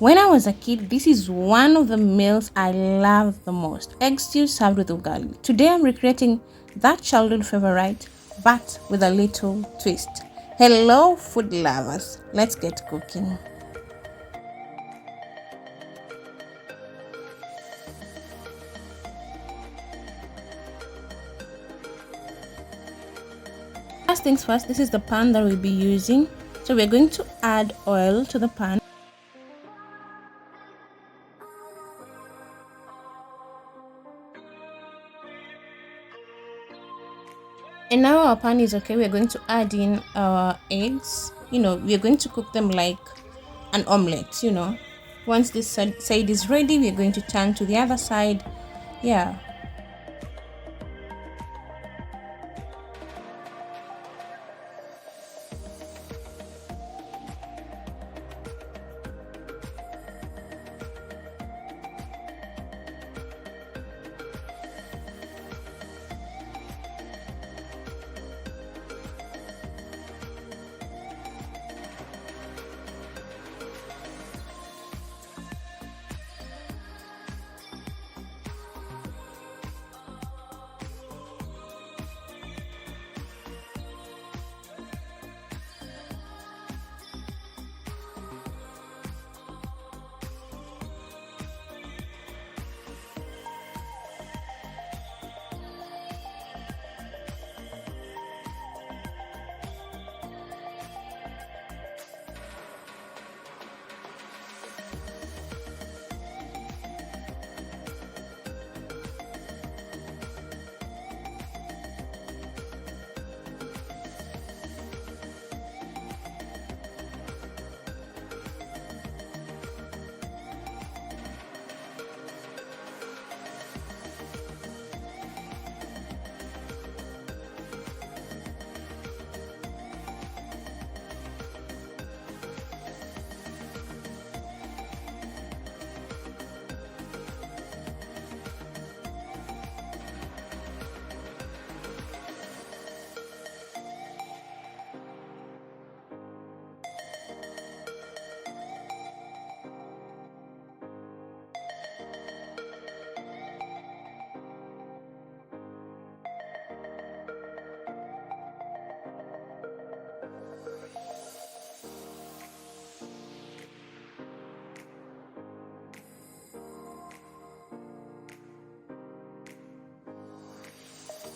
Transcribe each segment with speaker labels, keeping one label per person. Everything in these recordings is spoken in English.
Speaker 1: When I was a kid, this is one of the meals I love the most. Egg stew served with ugali. Today I'm recreating that childhood favorite, but with a little twist. Hello, food lovers. Let's get cooking. First things first, this is the pan that we'll be using. So we're going to add oil to the pan. And now our pan is okay. We're going to add in our eggs. We're going to cook them like an omelette. Once this side is ready, we're going to turn to the other side. Yeah.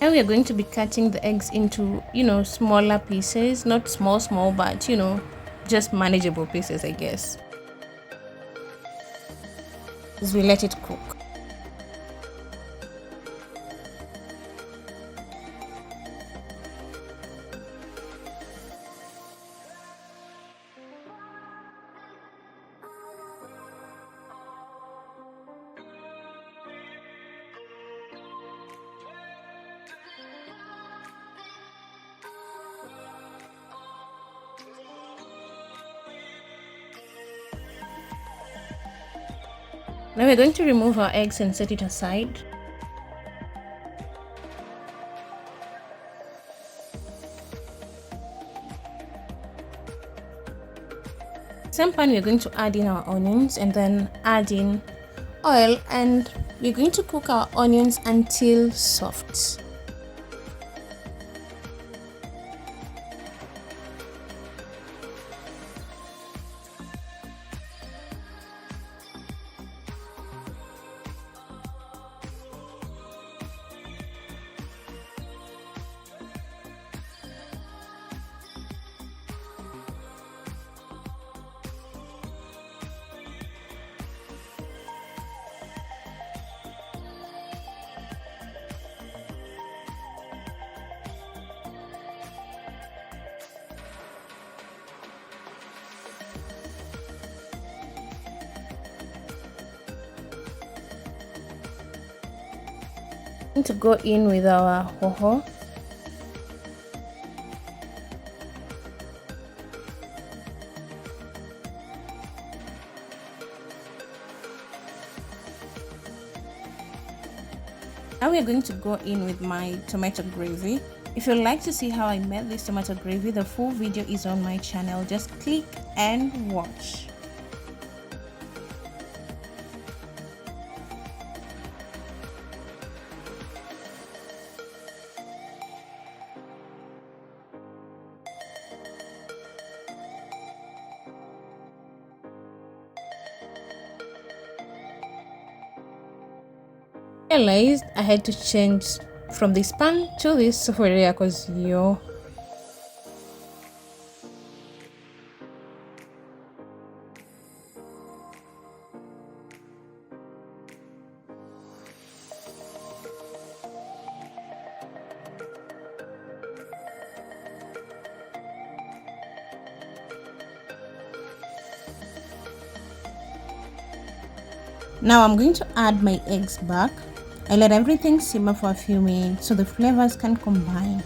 Speaker 1: And we are going to be cutting the eggs into, smaller pieces, not small, but, just manageable pieces, I guess. As we let it cook. Now we're going to remove our eggs and set it aside. Same pan, we're going to add in our onions and then add in oil, and we're going to cook our onions until soft. To go in with our hoho. Now we are going to go in with my tomato gravy. If you'd like to see how I made this tomato gravy, the full video is on my channel. Just click and watch. Realized I had to change from this pan to this sufuria because yo. Now I'm going to add my eggs back. I let everything simmer for a few minutes so the flavors can combine.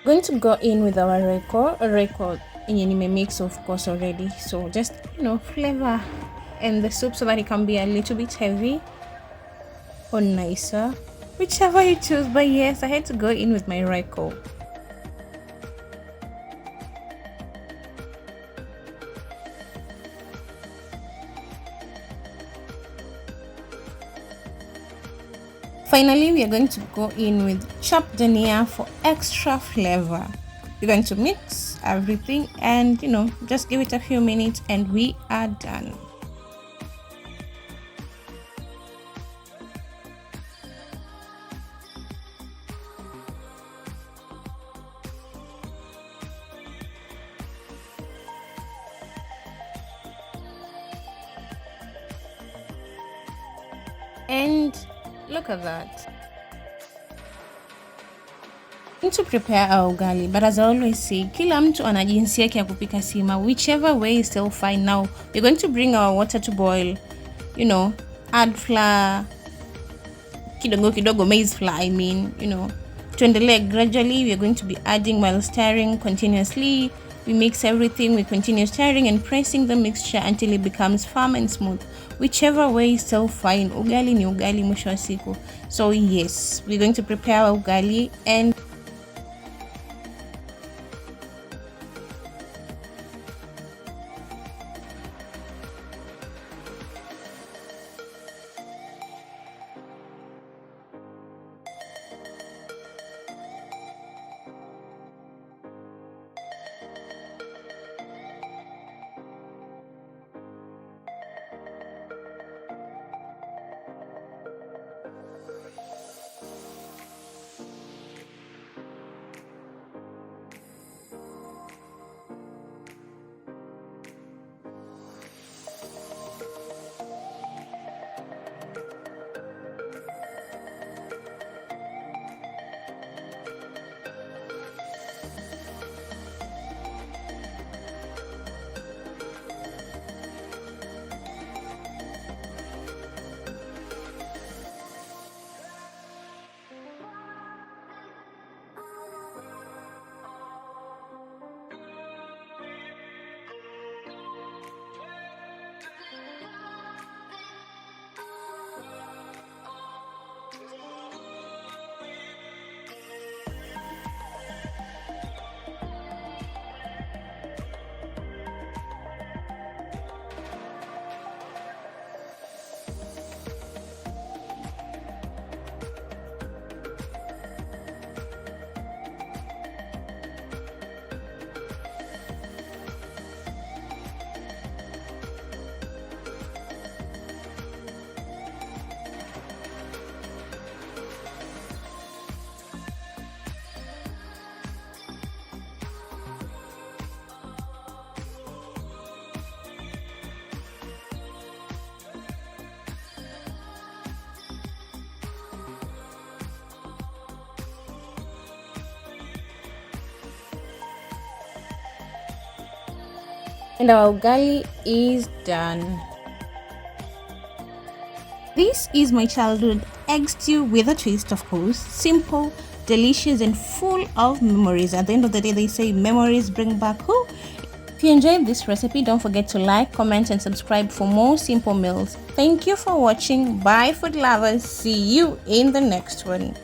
Speaker 1: Going to go in with our record in a mix of course already, so just flavor and the soup so that it can be a little bit heavy or nicer, whichever you choose. But yes, I had to go in with my Royco. Finally, we are going to go in with chopped dhania for extra flavor. We're going to mix everything and just give it a few minutes and we are done. And look at that. To prepare our ugali, but as I always say, kila mtu ana jinsi yake ya kupika sima, whichever way is still fine. Now we're going to bring our water to boil, add flour kidogo kidogo, maize flour tuendelee gradually. We are going to be adding while stirring continuously. We mix everything, we continue stirring and pressing the mixture until it becomes firm and smooth. Whichever way is still fine. Ugali ni ugali mwisho wa siku. So yes, we're going to prepare our ugali and and our ugali is done. This is my childhood egg stew with a twist, of course. Simple, delicious, and full of memories. At the end of the day, they say memories bring back who? If you enjoyed this recipe, don't forget to like, comment, and subscribe for more simple meals. Thank you for watching. Bye, food lovers. See you in the next one.